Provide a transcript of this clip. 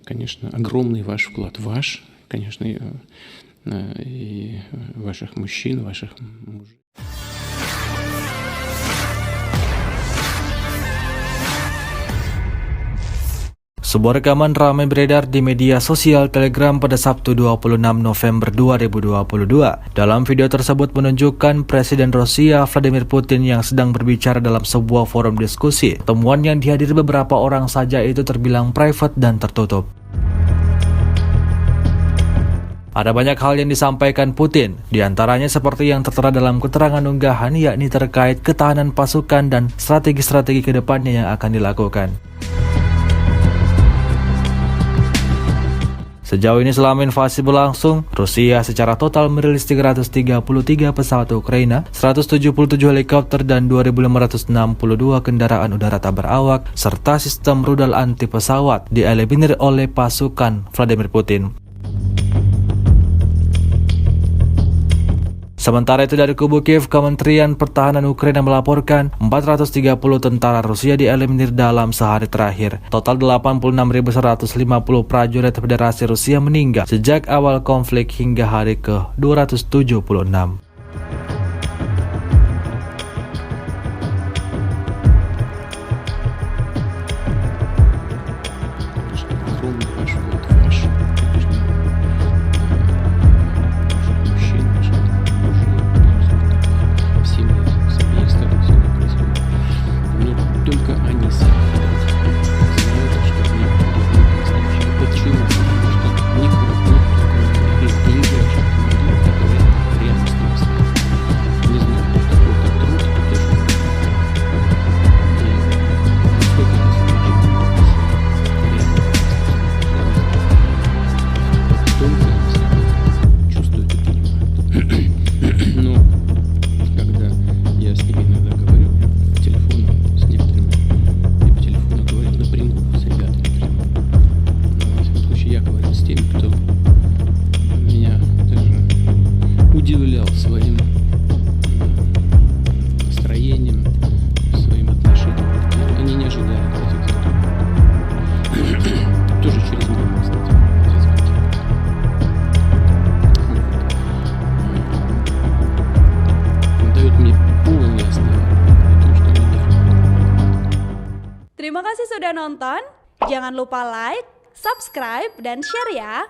конечно, огромный ваш вклад. Ваш, конечно, и ваших мужчин, ваших мужей. Sebuah rekaman ramai beredar di media sosial Telegram pada Sabtu 26 November 2022. Dalam video tersebut menunjukkan Presiden Rusia Vladimir Putin yang sedang berbicara dalam sebuah forum diskusi. Pertemuan yang dihadiri beberapa orang saja itu terbilang private dan tertutup. Ada banyak hal yang disampaikan Putin, diantaranya seperti yang tertera dalam keterangan unggahan, yakni terkait ketahanan pasukan dan strategi-strategi ke depannya yang akan dilakukan. Sejauh ini selama invasi berlangsung, Rusia secara total merilis 333 pesawat Ukraina, 177 helikopter dan 2.562 kendaraan udara tak berawak, serta sistem rudal anti pesawat dieliminir oleh pasukan Vladimir Putin. Sementara itu dari kubu Kiev, Kementerian Pertahanan Ukraina melaporkan 430 tentara Rusia dieliminir dalam sehari terakhir. Total 86.150 prajurit Federasi Rusia meninggal sejak awal konflik hingga hari ke-276. Удивлял своим настроением, своим отношением. Они не ожидали этих звонков. Тоже через меня, кстати, эти звонки. Дает мне полное основание для того, что они делают. Terima kasih sudah nonton. Jangan lupa like, subscribe, dan share ya.